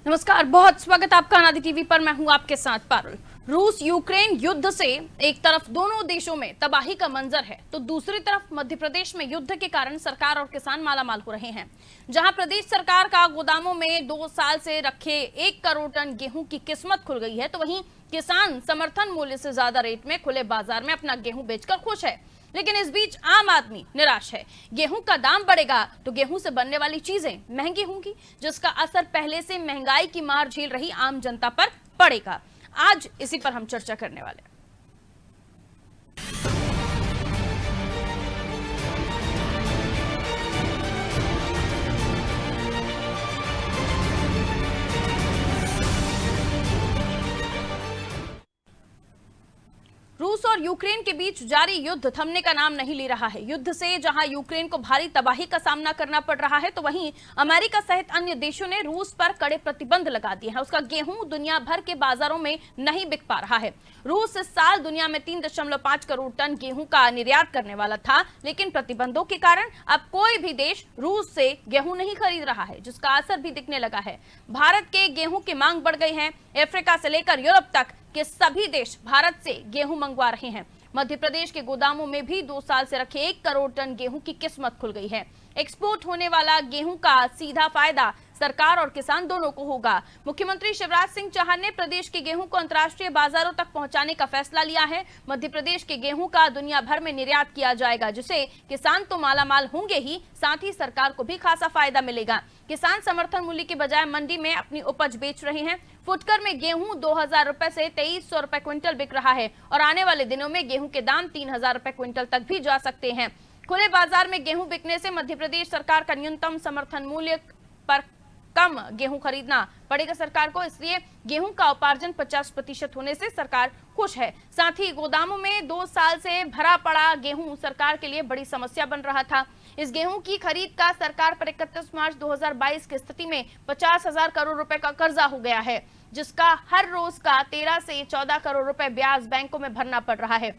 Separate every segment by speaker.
Speaker 1: नमस्कार, बहुत स्वागत आपका अनादि टीवी पर। मैं हूं आपके साथ पारुल। रूस यूक्रेन युद्ध से एक तरफ दोनों देशों में तबाही का मंजर है, तो दूसरी तरफ मध्य प्रदेश में युद्ध के कारण सरकार और किसान मालामाल हो रहे हैं। जहां प्रदेश सरकार का गोदामों में 2 साल से रखे 1 करोड़ टन गेहूं की किस्मत खुल गई है, तो वहीं किसान समर्थन मूल्य से ज्यादा रेट में खुले बाजार में अपना गेहूं बेचकर खुश है। लेकिन इस बीच आम आदमी निराश है। गेहूं का दाम बढ़ेगा तो गेहूं से बनने वाली चीजें महंगी होंगी, जिसका असर पहले से महंगाई की मार झेल रही आम जनता पर पड़ेगा। आज इसी पर हम चर्चा करने वाले हैं। रूस और यूक्रेन के बीच जारी युद्ध थमने का नाम नहीं ले रहा है। युद्ध से जहां यूक्रेन को भारी तबाही का सामना करना पड़ रहा है, तो वहीं अमेरिका सहित अन्य देशों ने रूस पर कड़े प्रतिबंध लगा दिए हैं। उसका गेहूं दुनिया भर के बाजारों में नहीं बिक पा रहा है। रूस इस साल दुनिया में 3.5 करोड़ टन गेहूं का निर्यात करने वाला था, लेकिन प्रतिबंधों के कारण अब कोई भी देश रूस से गेहूं नहीं खरीद रहा है, जिसका असर भी दिखने लगा है। भारत के गेहूं की मांग बढ़ गई है। अफ्रीका से लेकर यूरोप तक के सभी देश भारत से गेहूं मंगवा रहे हैं। मध्य प्रदेश के गोदामों में भी 2 साल से रखे 1 करोड़ टन गेहूं की किस्मत खुल गई है। एक्सपोर्ट होने वाला गेहूं का सीधा फायदा सरकार और किसान दोनों को होगा। मुख्यमंत्री शिवराज सिंह चौहान ने प्रदेश के गेहूं को अंतर्राष्ट्रीय बाजारों तक पहुंचाने का फैसला लिया है। मध्य प्रदेश के गेहूं का दुनिया भर में निर्यात किया जाएगा, जिससे किसान तो मालामाल होंगे ही, साथ ही सरकार को भी खासा फायदा मिलेगा। किसान समर्थन मूल्य के बजाय मंडी में अपनी उपज बेच रहे हैं। फुटकर में गेहूं 2,000 रुपए से 2,300 रुपए क्विंटल बिक रहा है और आने वाले दिनों में गेहूं के दाम 3,000 रुपए क्विंटल तक भी जा सकते हैं। खुले बाजार में गेहूं बिकने से मध्य प्रदेश सरकार का न्यूनतम समर्थन मूल्य पर कम गेहूं खरीदना पड़ेगा सरकार को, इसलिए गेहूं का उपार्जन 50% होने से सरकार खुश है। साथ ही गोदामों में 2 साल से भरा पड़ा गेहूं सरकार के लिए बड़ी समस्या बन रहा था। इस गेहूं की खरीद का सरकार पर 31 मार्च 2022 की स्थिति में 50,000 करोड़ रुपए का कर्जा हो गया है, जिसका हर रोज का 13 से 14 करोड़ रुपए ब्याज बैंकों में भरना पड़ रहा है।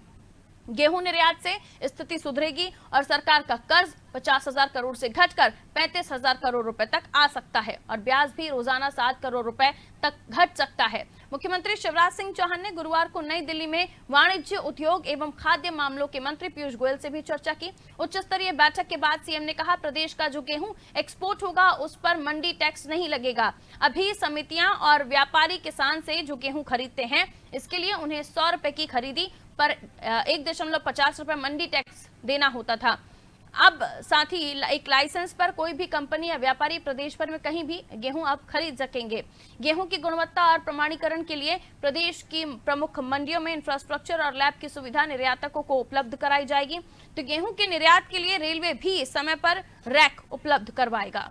Speaker 1: गेहूं निर्यात से स्थिति सुधरेगी और सरकार का कर्ज 50,000 करोड़ से घटकर 35,000 करोड़ रुपए तक आ सकता है और ब्याज भी रोजाना 7 करोड़ रुपए तक घट सकता है। मुख्यमंत्री शिवराज सिंह चौहान ने गुरुवार को नई दिल्ली में वाणिज्य, उद्योग एवं खाद्य मामलों के मंत्री पीयूष गोयल से भी चर्चा की। उच्च स्तरीय बैठक के बाद सीएम ने कहा, प्रदेश का जो गेहूं एक्सपोर्ट होगा उस पर मंडी टैक्स नहीं लगेगा। अभी समितियां और व्यापारी किसान से जो गेहूं खरीदते हैं, इसके लिए उन्हें 100 रुपए की खरीदी पर 1.50 रुपए मंडी टैक्स देना होता था। अब साथ ही एक लाइसेंस पर कोई भी कंपनी या व्यापारी प्रदेश भर में कहीं भी गेहूं आप खरीद सकेंगे। गेहूं की गुणवत्ता और प्रमाणीकरण के लिए प्रदेश की प्रमुख मंडियों में इंफ्रास्ट्रक्चर और लैब की सुविधा निर्यातकों को उपलब्ध कराई जाएगी। तो गेहूं के निर्यात के लिए रेलवे भी समय पर रैक उपलब्ध करवाएगा।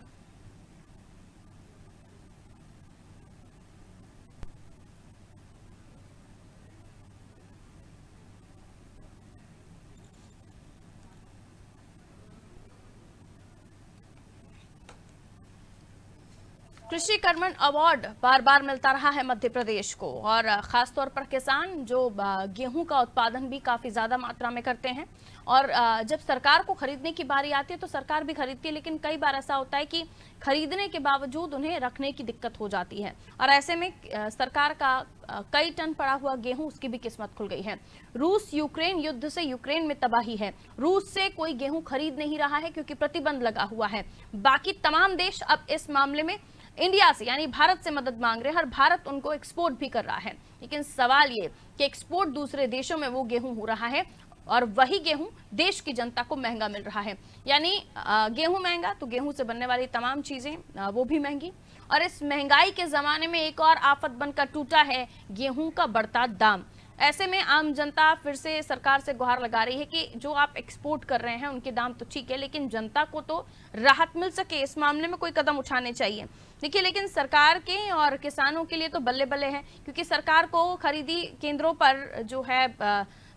Speaker 1: कृषि कर्मण अवार्ड बार बार मिलता रहा है मध्य प्रदेश को, और खासतौर पर किसान जो गेहूं का उत्पादन भी काफी ज्यादा मात्रा में करते हैं। और जब सरकार को खरीदने की बारी आती है तो सरकार भी खरीदती है, लेकिन कई बार ऐसा होता है कि खरीदने के बावजूद उन्हें रखने की दिक्कत हो जाती है और ऐसे में सरकार का कई टन पड़ा हुआ गेहूं, उसकी भी किस्मत खुल गई है। रूस यूक्रेन युद्ध से यूक्रेन में तबाही है। रूस से कोई गेहूं खरीद नहीं रहा है क्योंकि प्रतिबंध लगा हुआ है। बाकी तमाम देश अब इस मामले में इंडिया से यानी भारत से मदद मांग रहे हैं और भारत उनको एक्सपोर्ट भी कर रहा है। लेकिन सवाल ये कि एक्सपोर्ट दूसरे देशों में वो गेहूं हो रहा है और वही गेहूं देश की जनता को महंगा मिल रहा है। यानी गेहूं महंगा तो गेहूं से बनने वाली तमाम चीजें वो भी महंगी। और इस महंगाई के जमाने में एक और आफत बनकर टूटा है गेहूं का बढ़ता दाम। ऐसे में आम जनता फिर से सरकार से गुहार लगा रही है कि जो आप एक्सपोर्ट कर रहे हैं उनके दाम तो ठीक है, लेकिन जनता को तो राहत मिल सके, इस मामले में कोई कदम उठाने चाहिए। देखिए, लेकिन सरकार के और किसानों के लिए तो बल्ले बल्ले है, क्योंकि सरकार को खरीदी केंद्रों पर जो है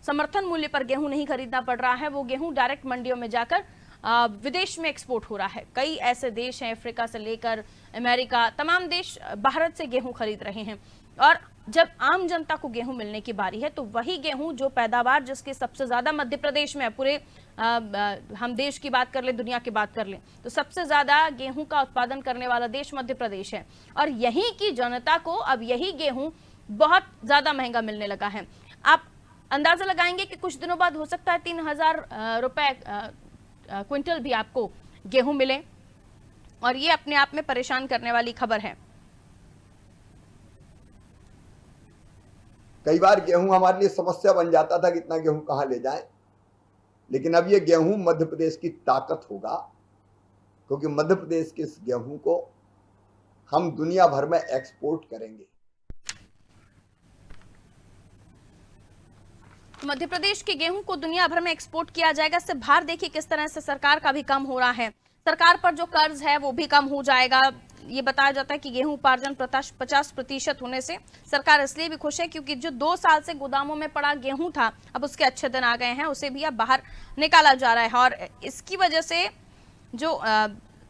Speaker 1: समर्थन मूल्य पर गेहूं नहीं खरीदना पड़ रहा है। वो गेहूं डायरेक्ट मंडियों में जाकर विदेश में एक्सपोर्ट हो रहा है। कई ऐसे देश हैं, अफ्रीका से लेकर अमेरिका, तमाम देश भारत से गेहूं खरीद रहे हैं और जब आम जनता को गेहूं मिलने की बारी है तो वही गेहूं जो पैदावार जिसकी सबसे ज्यादा मध्य प्रदेश में है, पूरे हम देश की बात कर ले, दुनिया की बात कर ले, तो सबसे ज्यादा गेहूं का उत्पादन करने वाला देश मध्य प्रदेश है। और यहीं की जनता को अब यही गेहूं बहुत ज्यादा महंगा मिलने लगा है। आप अंदाजा लगाएंगे कि कुछ दिनों बाद हो सकता है 3,000 रुपए क्विंटल भी आपको गेहूं मिले, और ये अपने आप में परेशान करने वाली खबर है।
Speaker 2: कई बार गेहूं हमारे लिए समस्या बन जाता था कि इतना गेहूं कहां ले जाएं, लेकिन अब ये गेहूं मध्य प्रदेश की ताकत होगा, क्योंकि मध्य प्रदेश के इस गेहूं को हम दुनिया भर में एक्सपोर्ट करेंगे।
Speaker 1: मध्य प्रदेश के गेहूं को दुनिया भर में एक्सपोर्ट किया जाएगा। इससे भार देखिए किस तरह से सरकार का भी कम हो रहा है, सरकार पर जो कर्ज है वो भी कम हो जाएगा। ये बताया जाता है कि गेहूं उपार्जन 50% होने से सरकार इसलिए भी खुश है क्योंकि जो 2 साल से गोदामों में पड़ा गेहूं था, अब उसके अच्छे दिन आ गए हैं, उसे भी अब बाहर निकाला जा रहा है। और इसकी वजह से जो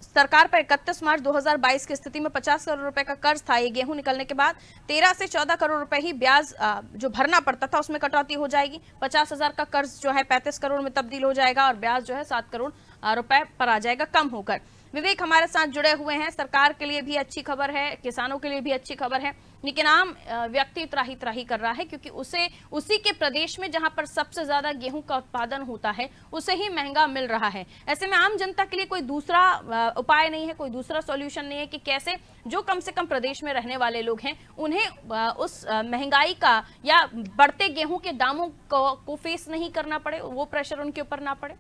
Speaker 1: सरकार पर 31 मार्च 2022 की स्थिति में 50 करोड़ रुपए का कर्ज था, ये गेहूं निकलने के बाद 13 से 14 करोड़ रुपए ही ब्याज जो भरना पड़ता था उसमें कटौती हो जाएगी। 50,000 का कर्ज जो है 35 करोड़ में तब्दील हो जाएगा और ब्याज जो है 7 करोड़ रुपए पर आ जाएगा कम होकर। विवेक हमारे साथ जुड़े हुए हैं। सरकार के लिए भी अच्छी खबर है, किसानों के लिए भी अच्छी खबर है, लेकिन आम व्यक्ति त्राही त्राही कर रहा है क्योंकि उसे उसी के प्रदेश में जहां पर सबसे ज्यादा गेहूं का उत्पादन होता है उसे ही महंगा मिल रहा है। ऐसे में आम जनता के लिए कोई दूसरा उपाय नहीं है, कोई दूसरा सॉल्यूशन नहीं है कि कैसे जो कम से कम प्रदेश में रहने वाले लोग हैं उन्हें उस महंगाई का या बढ़ते गेहूं के दामों को फेस नहीं करना पड़े, वो प्रेशर उनके ऊपर ना पड़े।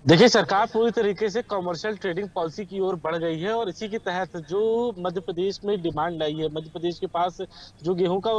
Speaker 3: देखिए, सरकार पूरी तरीके से कमर्शियल ट्रेडिंग पॉलिसी की ओर बढ़ गई है और इसी के तहत जो मध्य प्रदेश में डिमांड आई है, मध्य प्रदेश के पास जो गेहूं का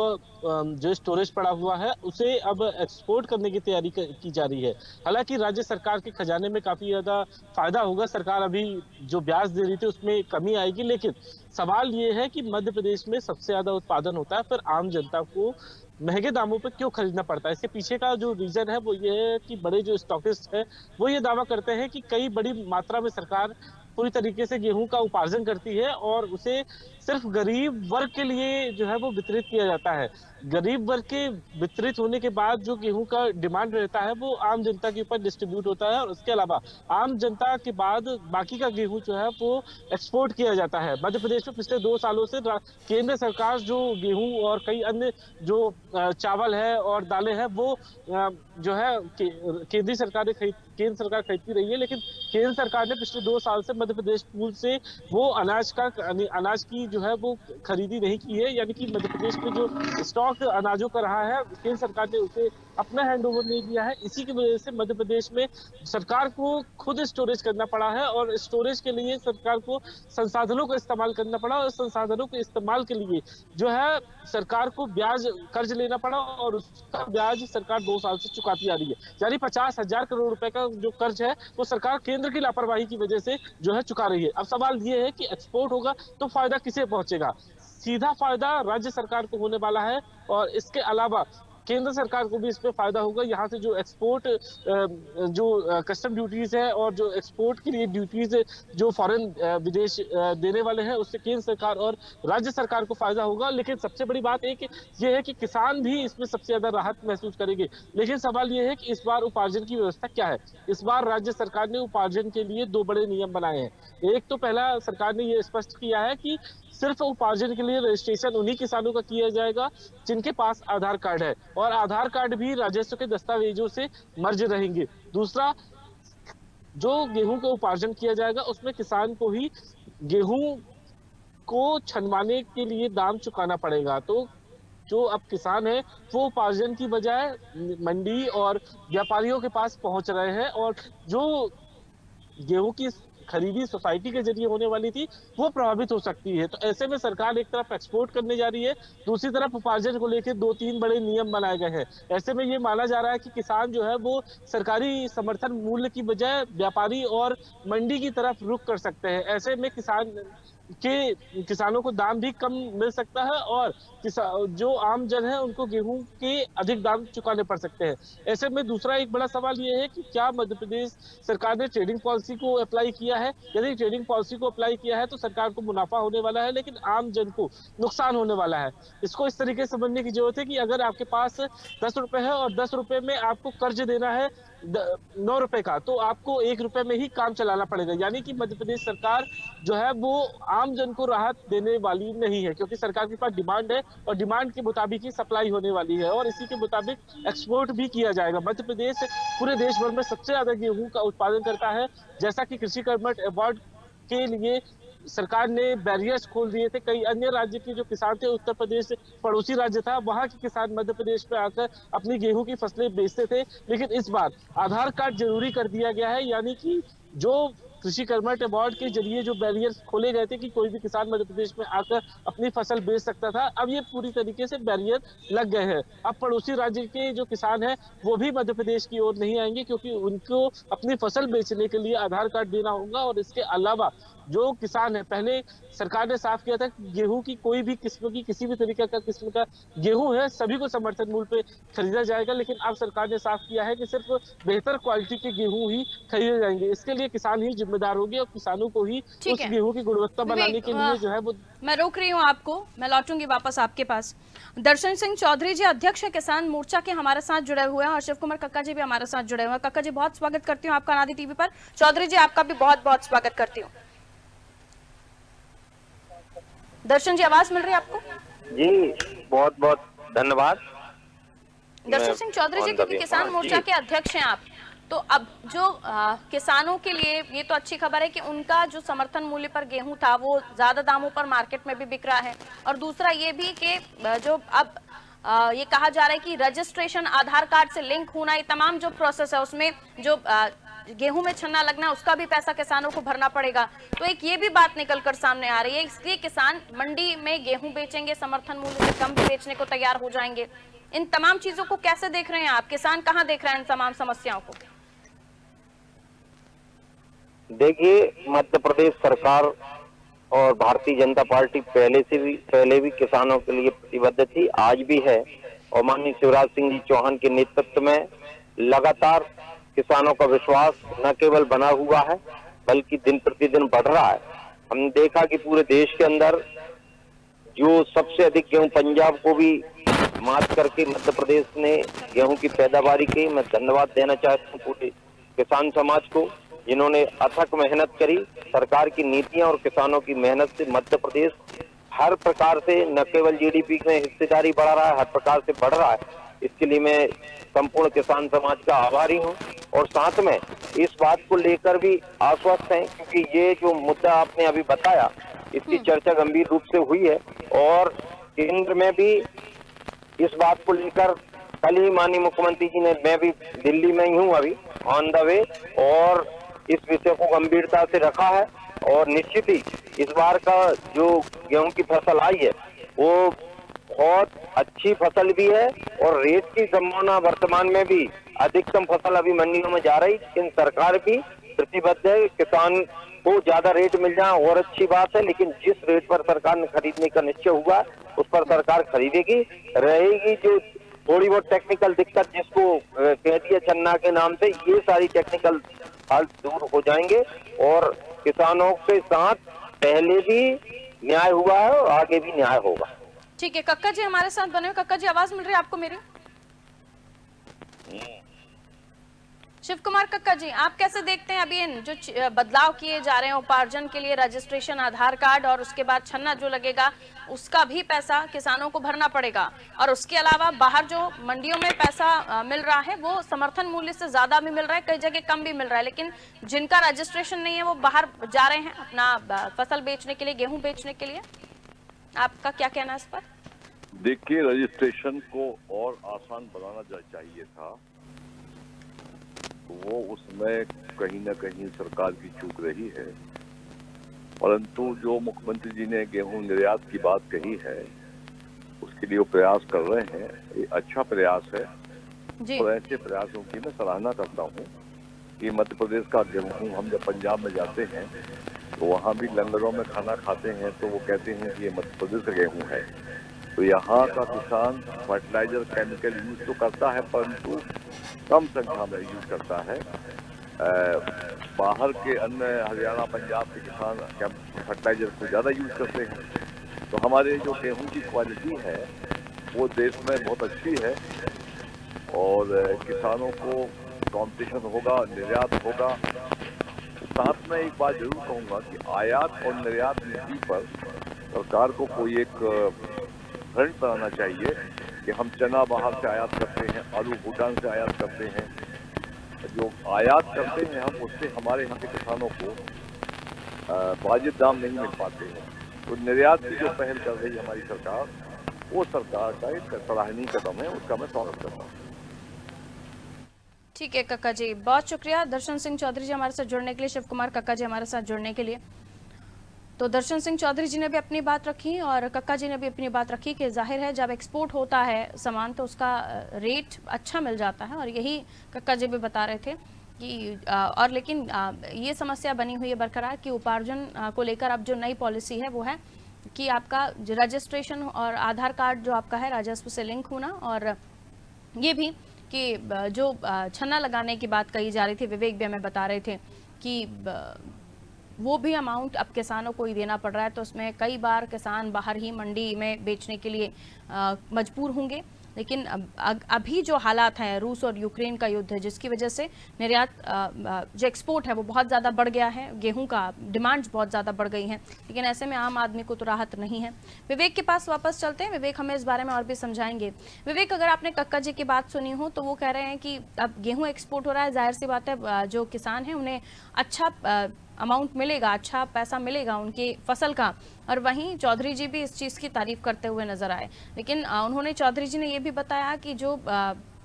Speaker 3: जो स्टोरेज पड़ा हुआ है उसे अब एक्सपोर्ट करने की तैयारी की जा रही है। हालांकि राज्य सरकार के खजाने में काफी ज्यादा फायदा होगा, सरकार अभी जो ब्याज दे रही थी उसमें कमी आएगी, लेकिन सवाल ये है कि मध्य प्रदेश में सबसे ज्यादा उत्पादन होता है, फिर आम जनता को महंगे दामों पर क्यों खरीदना पड़ता है। इसके पीछे का जो रीजन है वो ये है कि बड़े जो स्टॉकिस्ट है वो ये दावा करते हैं कि कई बड़ी मात्रा में सरकार पूरी तरीके से गेहूं का उपार्जन करती है और उसे सिर्फ गरीब वर्ग के लिए जो है वो वितरित किया जाता है। गरीब वर्ग के वितरित होने के बाद जो गेहूं का डिमांड रहता है वो आम जनता के ऊपर डिस्ट्रीब्यूट होता है और उसके अलावा आम जनता के बाद बाकी का गेहूं जो है वो एक्सपोर्ट किया जाता है। मध्य प्रदेश में पिछले 2 सालों से केंद्र सरकार जो गेहूं और कई अन्य जो चावल है और दालें हैं वो जो है केंद्र सरकार खरीदती रही है, लेकिन केंद्र सरकार ने पिछले 2 साल से मध्य प्रदेश पूल से वो अनाज की जो है वो खरीदी नहीं की है, यानी कि मध्य प्रदेश में जो स्टॉक अनाजों का रहा है केंद्र सरकार ने उसे अपना हैंड ओवर नहीं दिया है। इसी की वजह से मध्य प्रदेश में सरकार को खुद स्टोरेज करना पड़ा है और स्टोरेज के लिए सरकार को संसाधनों का इस्तेमाल करना पड़ा और संसाधनों के इस्तेमाल के लिए जो है सरकार को कर्ज लेना पड़ा और उसका ब्याज सरकार 2 साल से चुकाती आ रही है। यानी 50,000 करोड़ रुपए का जो कर्ज है वो सरकार केंद्र की लापरवाही की वजह से जो है चुका रही है। अब सवाल ये है कि एक्सपोर्ट होगा तो फायदा किसे पहुंचेगा। सीधा फायदा राज्य सरकार को होने वाला है और इसके अलावा केंद्र सरकार को भी इसमें फायदा होगा। यहाँ से जो एक्सपोर्ट जो कस्टम ड्यूटीज है और जो एक्सपोर्ट के लिए ड्यूटीज जो फॉरेन विदेश देने वाले हैं उससे केंद्र सरकार और राज्य सरकार को फायदा होगा। लेकिन सबसे बड़ी बात ये है कि किसान भी इसमें सबसे ज्यादा राहत महसूस करेंगे। लेकिन सवाल ये है कि इस बार उपार्जन की व्यवस्था क्या है। इस बार राज्य सरकार ने उपार्जन के लिए 2 बड़े नियम बनाए हैं। एक तो पहला सरकार ने ये स्पष्ट किया है कि सिर्फ उपार्जन के लिए रजिस्ट्रेशन उन्हीं किसानों का किया जाएगा जिनके पास आधार कार्ड है और आधार कार्ड भी राजस्व के दस्तावेजों से मर्ज रहेंगे। दूसरा, जो गेहूं का उपार्जन किया जाएगा उसमें किसान को ही गेहूं को छनवाने के लिए दाम चुकाना पड़ेगा। तो जो अब किसान है वो उपार्जन की बजाय मंडी और व्यापारियों के पास पहुंच रहे हैं और जो गेहूं की खरीदी सोसाइटी के जरिए होने वाली थी वो प्रभावित हो सकती है। तो ऐसे में सरकार एक तरफ एक्सपोर्ट करने जा रही है, दूसरी तरफ उपार्जन को लेकर 2-3 बड़े नियम बनाए गए हैं। ऐसे में ये माना जा रहा है कि किसान जो है वो सरकारी समर्थन मूल्य की बजाय व्यापारी और मंडी की तरफ रुख कर सकते हैं। ऐसे में किसानों को दाम भी कम मिल सकता है और जो आम जन है उनको गेहूं के अधिक दाम चुकाने पड़ सकते हैं। ऐसे में दूसरा एक बड़ा सवाल ये है कि क्या मध्य प्रदेश सरकार ने ट्रेडिंग पॉलिसी को अप्लाई किया है, यदि ट्रेडिंग पॉलिसी को अप्लाई किया है तो सरकार को मुनाफा होने वाला है, लेकिन आम जन को नुकसान होने वाला है। इसको इस तरीके से समझने की जरूरत है कि अगर आपके पास 10 रुपए है और 10 रुपए में आपको कर्ज देना है 9 रुपए का, तो आपको 1 रुपए में ही काम चलाना पड़ेगा। यानी कि मध्य प्रदेश सरकार जो है वो आम जन को राहत देने वाली नहीं है, क्योंकि सरकार के पास डिमांड है और डिमांड के मुताबिक ही सप्लाई होने वाली है और इसी के मुताबिक एक्सपोर्ट भी किया जाएगा। मध्य प्रदेश पूरे देश भर में सबसे ज्यादा गेहूं का उत्पादन करता है। जैसा कि कृषि कर्मठ अवार्ड के लिए सरकार ने बैरियर्स खोल दिए थे, कई अन्य राज्य के जो किसान थे, उत्तर प्रदेश पड़ोसी राज्य था, वहां के किसान मध्य प्रदेश में आकर अपनी गेहूं की फसलें बेचते थे। लेकिन इस बार आधार कार्ड जरूरी कर दिया गया है, यानी कि जो कृषि कर्मठ अवार्ड के जरिए जो बैरियर्स खोले गए थे कि कोई भी किसान मध्य प्रदेश में आकर अपनी फसल बेच सकता था, अब ये पूरी तरीके से बैरियर लग गए हैं। अब पड़ोसी राज्य के जो किसान हैं वो भी मध्य प्रदेश की ओर नहीं आएंगे, क्योंकि उनको अपनी फसल बेचने के लिए आधार कार्ड देना होगा। और इसके अलावा जो किसान है, पहले सरकार ने साफ किया था कि गेहूं की कोई भी किस्म की किसी भी तरीके का किस्म का गेहूं है सभी को समर्थन मूल्य पे खरीदा जाएगा, लेकिन अब सरकार ने साफ किया है कि सिर्फ बेहतर क्वालिटी के गेहूं ही खरीदे जाएंगे। इसके लिए किसान ही जिम्मेदार होंगे और किसानों को ही उस गेहूं की गुणवत्ता बनाने के लिए जो है वो।
Speaker 1: मैं रोक रही हूँ आपको, मैं लौटूंगी वापस आपके पास। दर्शन सिंह चौधरी जी अध्यक्ष किसान मोर्चा के हमारे साथ जुड़े हुए हैं और शिव कुमार कक्का जी भी हमारे साथ जुड़े हुए हैं। कक्का जी बहुत स्वागत करती हूँ आपका अनादि टीवी पर। चौधरी जी आपका भी बहुत बहुत स्वागत करती हूँ। दर्शन जी आवाज मिल रही है आपको?
Speaker 4: जी बहुत बहुत धन्यवाद।
Speaker 1: दर्शन सिंह चौधरी जी, क्योंकि किसान मोर्चा के अध्यक्ष हैं आप, तो अब जो किसानों के लिए ये तो अच्छी खबर है कि उनका जो समर्थन मूल्य पर गेहूं था वो ज्यादा दामों पर मार्केट में भी बिक रहा है, और दूसरा ये भी कि जो अब ये कहा जा रहा है कि रजिस्ट्रेशन आधार कार्ड से लिंक होना, ये तमाम जो प्रोसेस है उसमें जो गेहूं में छन्ना लगना उसका भी पैसा किसानों को भरना पड़ेगा। तो एक ये भी बात निकल कर सामने आ रही है, इसलिए किसान मंडी में गेहूं बेचेंगे, समर्थन मूल्य से कम भी बेचने को तैयार हो जाएंगे। इन तमाम चीजों को कैसे देख रहे हैं आप? किसान कहां देख रहे हैं इन तमाम समस्याओं को?
Speaker 4: देखिए, मध्य प्रदेश सरकार और भारतीय जनता पार्टी पहले भी किसानों के लिए प्रतिबद्ध थी, आज भी है। और माननीय शिवराज सिंह जी चौहान के नेतृत्व में लगातार किसानों का विश्वास न केवल बना हुआ है बल्कि दिन प्रतिदिन बढ़ रहा है। हमने देखा कि पूरे देश के अंदर जो सबसे अधिक गेहूं पंजाब को भी मात करके मध्य प्रदेश ने गेहूं की पैदावारी की। मैं धन्यवाद देना चाहता हूं पूरे किसान समाज को, जिन्होंने अथक मेहनत करी। सरकार की नीतियां और किसानों की मेहनत से मध्य प्रदेश हर प्रकार से न केवल जीडीपी में हिस्सेदारी बढ़ा रहा है, हर प्रकार से बढ़ रहा है। इसके लिए मैं संपूर्ण किसान समाज का आभारी हूं और साथ में इस बात को लेकर भी आश्वस्त हैं, क्योंकि ये जो मुद्दा आपने अभी बताया इसकी चर्चा गंभीर रूप से हुई है और केंद्र में भी इस बात को लेकर कल ही माननीय मुख्यमंत्री जी ने, मैं भी दिल्ली में ही हूं अभी ऑन द वे, और इस विषय को गंभीरता से रखा है। और निश्चित ही इस बार का जो गेहूं की फसल आई है वो बहुत अच्छी फसल भी है और रेट की संभावना वर्तमान में भी अधिकतम फसल अभी मंडियों में जा रही, लेकिन सरकार भी प्रतिबद्ध है किसान को ज्यादा रेट मिल जाए और अच्छी बात है। लेकिन जिस रेट पर सरकार ने खरीदने का निश्चय हुआ उस पर सरकार खरीदेगी। रहेगी जो थोड़ी बहुत टेक्निकल दिक्कत जिसको कह दिया छन्ना के नाम से, ये सारी टेक्निकल हाल दूर हो जाएंगे और किसानों के साथ पहले भी न्याय हुआ है और आगे भी न्याय होगा।
Speaker 1: ठीक है, कक्का जी हमारे साथ बने हुए। कक्का जी आवाज मिल रही है आपको मेरी? शिव कुमार कक्का जी, आप कैसे देखते हैं अभी इन जो बदलाव किए जा रहे हैं उपार्जन के लिए, रजिस्ट्रेशन आधार कार्ड और उसके बाद छन्ना जो लगेगा उसका भी पैसा किसानों को भरना पड़ेगा, और उसके अलावा बाहर जो मंडियों में पैसा मिल रहा है वो समर्थन मूल्य से ज्यादा भी मिल रहा है, कई जगह कम भी मिल रहा है, लेकिन जिनका रजिस्ट्रेशन नहीं है वो बाहर जा रहे हैं अपना फसल बेचने के लिए, गेहूं बेचने के लिए। आपका क्या कहना है इस पर?
Speaker 5: देखिए, रजिस्ट्रेशन को और आसान बनाना चाहिए था, वो उसमें कहीं न कहीं सरकार की चूक रही है। परंतु जो मुख्यमंत्री जी ने गेहूं निर्यात की बात कही है उसके लिए वो प्रयास कर रहे हैं, ये अच्छा प्रयास है जी। और ऐसे प्रयासों की मैं सराहना करता हूँ कि मध्य प्रदेश का गेहूं, हम जब पंजाब में जाते हैं तो वहाँ भी लंगरों में खाना खाते हैं तो वो कहते हैं कि ये मध्य प्रदेश का गेहूं है। तो यहाँ का किसान फर्टिलाइजर केमिकल यूज तो करता है परंतु कम संख्या में यूज करता है बाहर के अन्य हरियाणा पंजाब के किसान फर्टिलाइजर को ज़्यादा यूज करते हैं। तो हमारे जो गेहूं की क्वालिटी है वो देश में बहुत अच्छी है और किसानों को कंपटीशन होगा, निर्यात होगा। साथ में एक बात जरूर कहूँगा कि आयात और निर्यात नीति पर सरकार को कोई एक फ्रंट बनाना चाहिए कि हम चना बाहर से आयात करते हैं, आलू भूटान से आयात करते हैं, जो आयात करते हैं हम उससे हमारे यहाँ के किसानों को वाजिब दाम नहीं मिल पाते हैं। तो निर्यात की जो पहल कर रही है हमारी सरकार, वो सरकार का एक सराहनीय कदम है, उसका मैं स्वागत करता हूँ।
Speaker 1: ठीक है कक्का जी, बहुत शुक्रिया दर्शन सिंह चौधरी जी हमारे साथ जुड़ने के लिए, शिव कुमार कक्का जी हमारे साथ जुड़ने के लिए। तो दर्शन सिंह चौधरी जी ने भी अपनी बात रखी और कक्का जी ने भी अपनी बात रखी कि जाहिर है जब एक्सपोर्ट होता है सामान तो उसका रेट अच्छा मिल जाता है, और यही कक्का जी भी बता रहे थे कि और लेकिन ये समस्या बनी हुई है बरकरार कि उपार्जन को लेकर अब जो नई पॉलिसी है वो है कि आपका रजिस्ट्रेशन और आधार कार्ड जो आपका है राजस्व से लिंक होना, और ये भी कि जो छन्ना लगाने की बात कही जा रही थी, विवेक भी हमें बता रहे थे कि वो भी अमाउंट अब किसानों को ही देना पड़ रहा है, तो उसमें कई बार किसान बाहर ही मंडी में बेचने के लिए मजबूर होंगे। लेकिन अभी जो हालात हैं, रूस और यूक्रेन का युद्ध है जिसकी वजह से निर्यात जो एक्सपोर्ट है वो बहुत ज़्यादा बढ़ गया है, गेहूं का डिमांड्स बहुत ज़्यादा बढ़ गई हैं, लेकिन ऐसे में आम आदमी को तो राहत नहीं है। विवेक के पास वापस चलते हैं, विवेक हमें इस बारे में और भी समझाएंगे। विवेक, अगर आपने कक्का जी की बात सुनी हो तो वो कह रहे हैं कि अब गेहूँ एक्सपोर्ट हो रहा है, जाहिर सी बात है जो किसान हैं उन्हें अच्छा अमाउंट मिलेगा, अच्छा पैसा मिलेगा उनकी फसल का, और वहीं चौधरी जी भी इस चीज़ की तारीफ करते हुए नजर आए। लेकिन उन्होंने चौधरी जी ने ये भी बताया कि जो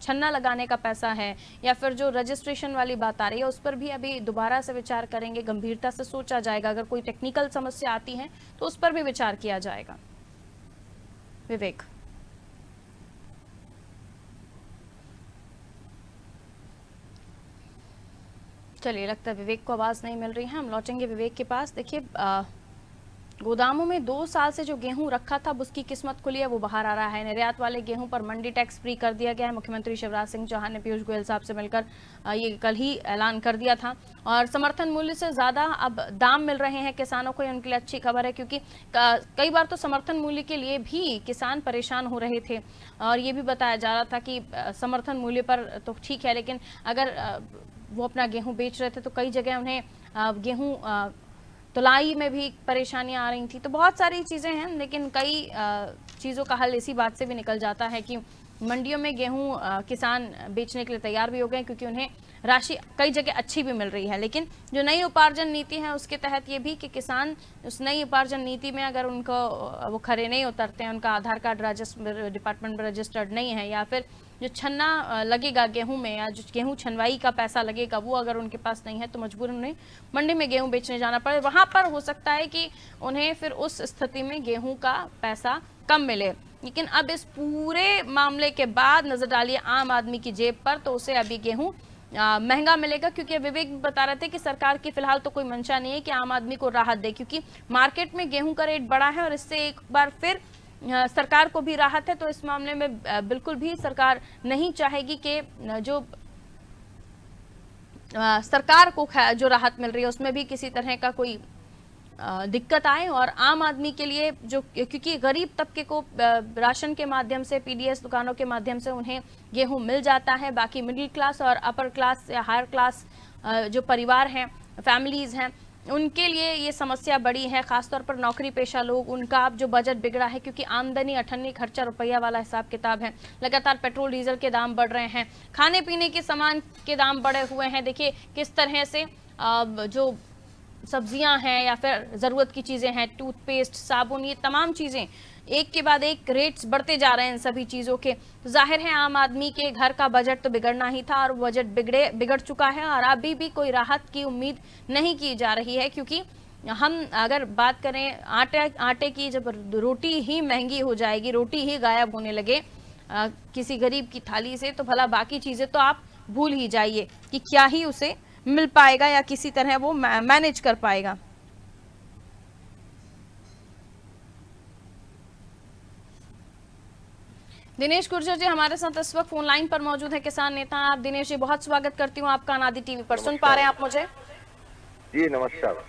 Speaker 1: छन्ना लगाने का पैसा है या फिर जो रजिस्ट्रेशन वाली बात आ रही है उस पर भी अभी दोबारा से विचार करेंगे, गंभीरता से सोचा जाएगा, अगर कोई टेक्निकल समस्या आती है तो उस पर भी विचार किया जाएगा। विवेक, चलिए लगता है विवेक को आवाज़ नहीं मिल रही है, हम लौटेंगे विवेक के पास। देखिए गोदामों में 2 साल से जो गेहूं रखा था उसकी किस्मत खुली है, वो बाहर आ रहा है। निर्यात वाले गेहूं पर मंडी टैक्स फ्री कर दिया गया है। मुख्यमंत्री शिवराज सिंह चौहान ने पीयूष गोयल साहब से मिलकर ये कल ही ऐलान कर दिया था, और समर्थन मूल्य से ज़्यादा अब दाम मिल रहे हैं किसानों को। उनके लिए अच्छी खबर है, क्योंकि कई बार तो समर्थन मूल्य के लिए भी किसान परेशान हो रहे थे, और ये भी बताया जा रहा था कि समर्थन मूल्य पर तो ठीक है, लेकिन अगर वो अपना गेहूं बेच रहे थे तो कई जगह उन्हें गेहूं तुलाई में भी परेशानियां आ रही थी। तो बहुत सारी चीज़ें हैं, लेकिन कई चीज़ों का हल इसी बात से भी निकल जाता है कि मंडियों में गेहूं किसान बेचने के लिए तैयार भी हो गए, क्योंकि उन्हें राशि कई जगह अच्छी भी मिल रही है। लेकिन जो नई उपार्जन नीति है उसके तहत ये भी कि किसान उस नई उपार्जन नीति में अगर उनको वो खरे नहीं उतरते हैं, उनका आधार कार्ड राजस्व डिपार्टमेंट में रजिस्टर्ड नहीं है, या फिर जो छन्ना लगेगा गेहूं में या जो गेहूं छनवाई का पैसा लगेगा वो अगर उनके पास नहीं है, तो मजबूरन उन्हें मंडी में गेहूं बेचने जाना पड़े। वहां पर हो सकता है कि उन्हें फिर उस स्थिति में गेहूं का पैसा कम मिले। लेकिन अब इस पूरे मामले के बाद नजर डालिए आम आदमी की जेब पर, तो उसे अभी गेहूं महंगा मिलेगा, क्योंकि विवेक भी बता रहे थे कि सरकार की फिलहाल तो कोई मंशा नहीं है कि आम आदमी को राहत दे, क्योंकि मार्केट में गेहूं का रेट बढ़ा है और इससे एक बार फिर सरकार को भी राहत है। तो इस मामले में बिल्कुल भी सरकार नहीं चाहेगी कि जो सरकार को जो राहत मिल रही है उसमें भी किसी तरह का कोई दिक्कत आए। और आम आदमी के लिए जो, क्योंकि गरीब तबके को राशन के माध्यम से, पीडीएस दुकानों के माध्यम से उन्हें गेहूं मिल जाता है, बाकी मिडिल क्लास और अपर क्लास या हायर क्लास जो परिवार हैं, फैमिलीज हैं, उनके लिए ये समस्या बड़ी है। खासतौर पर नौकरी पेशा लोग, उनका अब जो बजट बिगड़ा है, क्योंकि आमदनी अठन्नी खर्चा रुपया वाला हिसाब किताब है। लगातार पेट्रोल डीजल के दाम बढ़ रहे हैं, खाने पीने के सामान के दाम बढ़े हुए हैं। देखिए किस तरह से जो सब्जियां हैं या फिर ज़रूरत की चीज़ें हैं, टूथपेस्ट, साबुन, ये तमाम चीज़ें एक के बाद एक रेट्स बढ़ते जा रहे हैं इन सभी चीज़ों के। तो जाहिर है आम आदमी के घर का बजट तो बिगड़ना ही था, और बजट बिगड़ चुका है, और अभी भी कोई राहत की उम्मीद नहीं की जा रही है। क्योंकि हम अगर बात करें आटे की, जब रोटी ही महंगी हो जाएगी, रोटी ही गायब होने लगे किसी गरीब की थाली से, तो भला बाकी चीज़ें तो आप भूल ही जाइए कि क्या ही उसे मिल पाएगा या किसी तरह वो मैनेज कर पाएगा। दिनेश गुर्जर जी हमारे साथ इस वक्त फोन लाइन पर मौजूद है, किसान नेता आप। दिनेश जी बहुत स्वागत करती हूँ आपका अनादि टीवी पर। सुन पा रहे हैं आप मुझे?
Speaker 5: जी नमस्कार।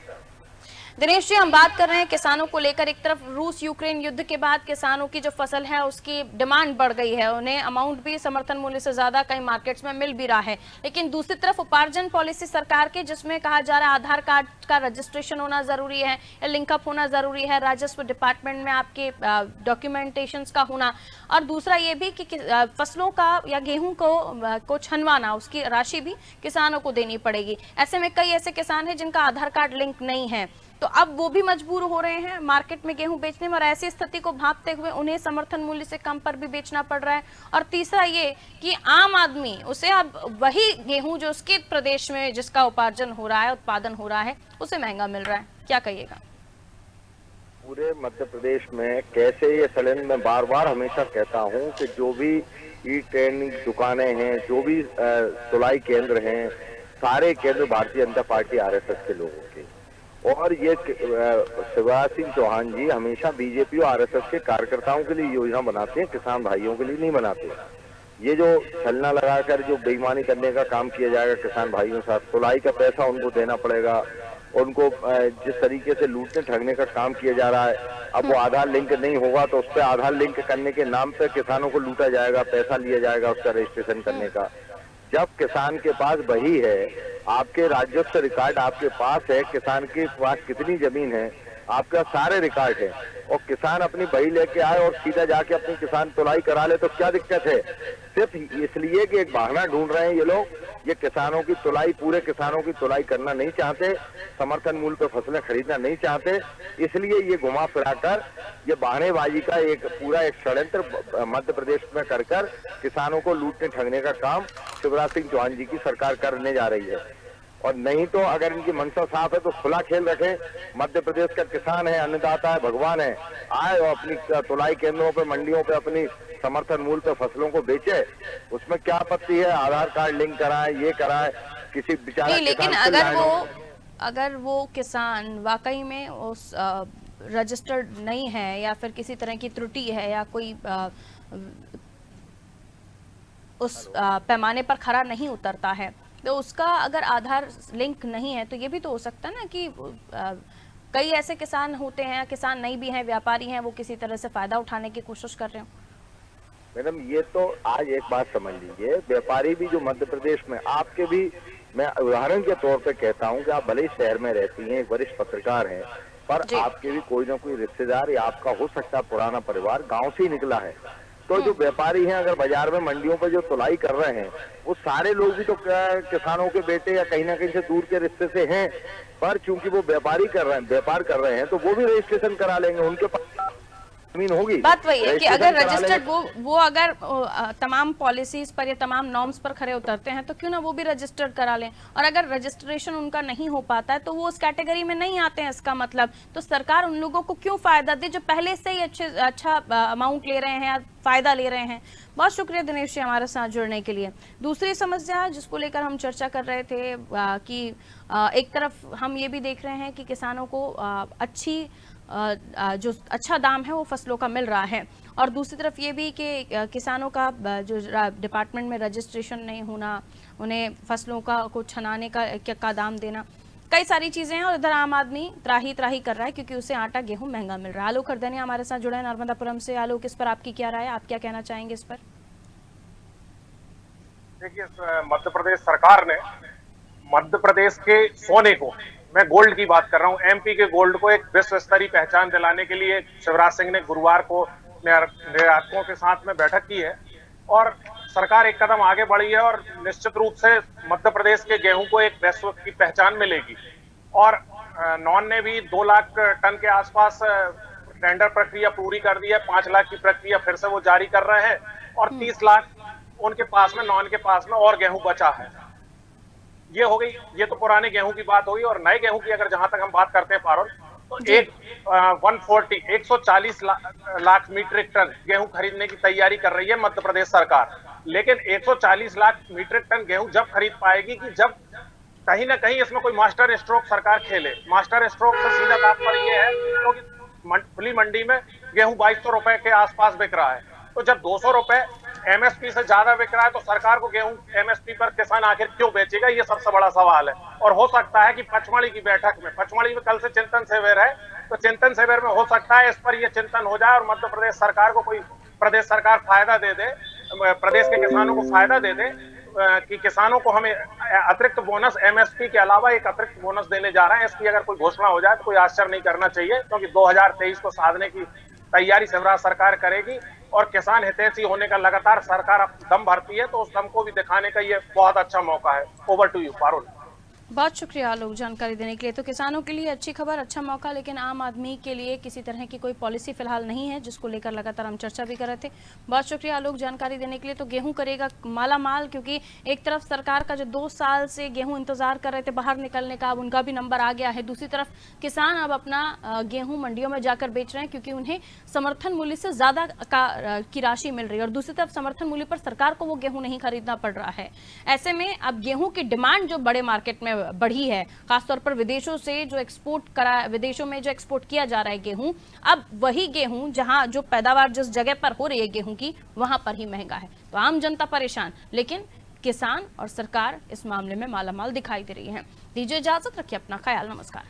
Speaker 1: दिनेश जी हम बात कर रहे हैं किसानों को लेकर। एक तरफ रूस यूक्रेन युद्ध के बाद किसानों की जो फसल है उसकी डिमांड बढ़ गई है, उन्हें अमाउंट भी समर्थन मूल्य से ज्यादा कई मार्केट्स में मिल भी रहा है। लेकिन दूसरी तरफ उपार्जन पॉलिसी सरकार की, जिसमें कहा जा रहा है आधार कार्ड का रजिस्ट्रेशन होना जरूरी है, लिंकअप होना जरूरी है, राजस्व डिपार्टमेंट में आपके डॉक्यूमेंटेशन का होना, और दूसरा ये भी कि फसलों का या गेहूं को छनवाना, उसकी राशि भी किसानों को देनी पड़ेगी। ऐसे में कई ऐसे किसान हैं जिनका आधार कार्ड लिंक नहीं है, तो अब वो भी मजबूर हो रहे हैं मार्केट में गेहूं बेचने में, और ऐसी स्थिति को भांपते हुए उन्हें समर्थन मूल्य से कम पर भी बेचना पड़ रहा है। और तीसरा ये कि आम आदमी उसे अब वही गेहूं जो उसके प्रदेश में जिसका उपार्जन हो रहा है, उत्पादन हो रहा है, उसे महंगा मिल रहा है। क्या कहिएगा?
Speaker 4: पूरे मध्य प्रदेश में कैसे ये षड्यंत्र, मैं बार बार हमेशा कहता हूं कि जो भी ई ट्रेनिंग दुकानें हैं, जो भी तुलाई केंद्र हैं, सारे केंद्र भारतीय जनता पार्टी आरएसएस के लोगों के। और ये शिवराज सिंह चौहान जी हमेशा बीजेपी और आरएसएस के कार्यकर्ताओं के लिए योजना बनाते हैं, किसान भाइयों के लिए नहीं बनाते। ये जो छलना लगाकर जो बेईमानी करने का काम किया जाएगा किसान भाइयों के साथ, तुलाई का पैसा उनको देना पड़ेगा, उनको जिस तरीके से लूटने ठगने का काम किया जा रहा है, अब वो आधार लिंक नहीं होगा तो उस पर आधार लिंक करने के नाम पे किसानों को लूटा जाएगा, पैसा लिया जाएगा उसका रजिस्ट्रेशन करने का। जब किसान के पास वही है, आपके राजस्व रिकॉर्ड आपके पास है, किसान के पास कितनी जमीन है, आपका सारे रिकॉर्ड है, और किसान अपनी बही लेके आए और सीधा जाके अपनी किसान तुलाई करा ले, तो क्या दिक्कत है? सिर्फ इसलिए कि एक बहाना ढूंढ रहे हैं ये लोग, ये किसानों की तुलाई, पूरे किसानों की तुलाई करना नहीं चाहते, समर्थन मूल्य पर फसलें खरीदना नहीं चाहते, इसलिए ये घुमा फिराकर ये बहानेबाजी का एक पूरा एक षड्यंत्र मध्य प्रदेश में कर किसानों को लूटने ठगने का काम शिवराज सिंह चौहान जी की सरकार करने जा रही है। और नहीं तो अगर इनकी मंशा साफ है तो खुला खेल रखे, मध्य प्रदेश का किसान है, अन्नदाता है, भगवान है, आए और अपनी तुलाई केंद्रों पे, मंडियों पे अपनी समर्थन मूल्य पे फसलों को बेचे, उसमें क्या आपत्ति है? आधार कार्ड लिंक कराए, ये कराए, किसी बेचारा
Speaker 1: लेकिन अगर वो किसान वाकई में उस रजिस्टर्ड नहीं है या फिर किसी तरह की त्रुटि है या कोई उस पैमाने पर खरा नहीं उतरता है, तो उसका अगर आधार लिंक नहीं है तो ये भी तो हो सकता है ना कि कई ऐसे किसान होते हैं, किसान नहीं भी हैं, व्यापारी हैं, वो किसी तरह से फायदा उठाने की कोशिश कर रहे हो।
Speaker 4: मैडम ये तो आज एक बात समझ लीजिए, व्यापारी भी जो मध्य प्रदेश में, आपके भी, मैं उदाहरण के तौर पे कहता हूँ कि आप भले ही शहर में रहती हैं, वरिष्ठ पत्रकार हैं, पर आपके भी कोई ना कोई रिश्तेदार या आपका हो सकता है पुराना परिवार गांव से ही निकला है, तो जो व्यापारी हैं अगर बाजार में मंडियों पर जो तुलाई कर रहे हैं, वो सारे लोग भी तो किसानों के बेटे या कहीं ना कहीं से दूर के रिश्ते से हैं, पर चूंकि वो व्यापार कर रहे हैं तो वो भी रजिस्ट्रेशन करा लेंगे, उनके पास जमीन होगी।
Speaker 1: बात वही है कि अगर रजिस्टर्ड वो अगर तमाम पॉलिसीज पर या तमाम नॉर्म्स पर खरे उतरते हैं तो क्यों ना वो भी रजिस्टर्ड करा लें, और अगर रजिस्ट्रेशन उनका नहीं हो पाता है तो वो उस कैटेगरी में नहीं आते हैं, इसका मतलब तो सरकार उन लोगों को क्यों फायदा दे जो पहले से ही अच्छा अमाउंट ले रहे हैं या फायदा ले रहे हैं। बहुत शुक्रिया दिनेश जी हमारे साथ जुड़ने के लिए। दूसरी समस्या जिसको लेकर हम चर्चा कर रहे थे कि एक तरफ हम ये भी देख रहे हैं कि किसानों को जो अच्छा दाम है वो फसलों का मिल रहा है, और दूसरी तरफ ये भी कि किसानों का जो डिपार्टमेंट में रजिस्ट्रेशन नहीं होना, उन्हें फसलों को छनाने का दाम देना, कई सारी चीजें हैं, और इधर आम आदमी त्राही कर रहा है क्योंकि उसे आटा गेहूं महंगा मिल रहा है। आलोक हरदनिया हमारे साथ जुड़े हैं नर्मदापुरम से। आलोक, इस पर आपकी क्या राय है, आप क्या कहना चाहेंगे इस पर?
Speaker 6: देखिए, मध्य प्रदेश सरकार ने मध्य प्रदेश के सोने को, मैं गोल्ड की बात कर रहा हूं, एमपी के गोल्ड को एक विश्व स्तरीय पहचान दिलाने के लिए शिवराज सिंह ने गुरुवार को निर्यातकों के साथ में बैठक की है, और सरकार एक कदम आगे बढ़ी है, और निश्चित रूप से मध्य प्रदेश के गेहूं को एक विश्व की पहचान मिलेगी। और नॉन ने भी 2 लाख टन के आसपास टेंडर प्रक्रिया पूरी कर दी है, 5 लाख की प्रक्रिया फिर से वो जारी कर रहे हैं, और 30 लाख उनके पास में, नॉन के पास में और गेहूं बचा है। ये हो गई, ये तो पुराने गेहूं की बात होगी। और नए गेहूं की अगर जहां तक हम बात करते हैं पारुल, तो 140 लाख मीट्रिक टन गेहूं खरीदने की तैयारी कर रही है मध्य प्रदेश सरकार। लेकिन 140 लाख मीट्रिक टन गेहूं जब खरीद पाएगी कि जब कहीं ना कहीं इसमें कोई मास्टर स्ट्रोक सरकार खेले। मास्टर स्ट्रोक से सीधा तात्पर्य ये है, क्योंकि खुली मंडी में गेहूं 2200 रुपए के आसपास बिक रहा है, तो जब 200 रुपए एमएसपी से ज्यादा बिक रहा है तो सरकार को गेहूं एमएसपी पर किसान आखिर क्यों बेचेगा, ये सबसे बड़ा सवाल है। और हो सकता है कि पचमढ़ी की बैठक में, पचमढ़ी में कल से चिंतन शिविर है, तो चिंतन शिविर में हो सकता है इस पर यह चिंतन हो जाए और मध्य प्रदेश सरकार को कोई प्रदेश सरकार फायदा दे दे, प्रदेश के किसानों को फायदा दे दे कि किसानों को हमें अतिरिक्त बोनस, एमएसपी के अलावा एक अतिरिक्त बोनस देने जा रहे हैं। इसकी अगर कोई घोषणा हो जाए तो कोई आश्चर्य नहीं करना चाहिए, क्योंकि 2023 को साधने की तैयारी शिवराज सरकार करेगी और किसान हितैषी होने का लगातार सरकार दम भरती है, तो उस दम को भी दिखाने का ये बहुत अच्छा मौका है। Over to you Parul.
Speaker 1: बहुत शुक्रिया आलोक जानकारी देने के लिए। तो किसानों के लिए अच्छी खबर, अच्छा मौका, लेकिन आम आदमी के लिए किसी तरह की कोई पॉलिसी फिलहाल नहीं है, जिसको लेकर लगातार हम चर्चा भी कर रहे थे। बहुत शुक्रिया आलोक जानकारी देने के लिए। तो गेहूं करेगा माला माल, क्योंकि एक तरफ सरकार का जो 2 साल से गेहूं इंतजार कर रहे थे बाहर निकलने का, अब उनका भी नंबर आ गया है। दूसरी तरफ किसान अब अपना गेहूं मंडियों में जाकर बेच रहे हैं, क्योंकि उन्हें समर्थन मूल्य से ज्यादा की राशि मिल रही है और दूसरी तरफ समर्थन मूल्य पर सरकार को वो गेहूं नहीं खरीदना पड़ रहा है। ऐसे में अब गेहूं की डिमांड जो बड़े मार्केट में बढ़ी है, खासतौर पर विदेशों से जो विदेशों में जो एक्सपोर्ट किया जा रहा है गेहूं, अब वही गेहूं जहां जो पैदावार जिस जगह पर हो रही है गेहूं की, वहां पर ही महंगा है। तो आम जनता परेशान, लेकिन किसान और सरकार इस मामले में मालामाल दिखाई दे रही है। दीजिए इजाजत, रखिए अपना ख्याल, नमस्कार।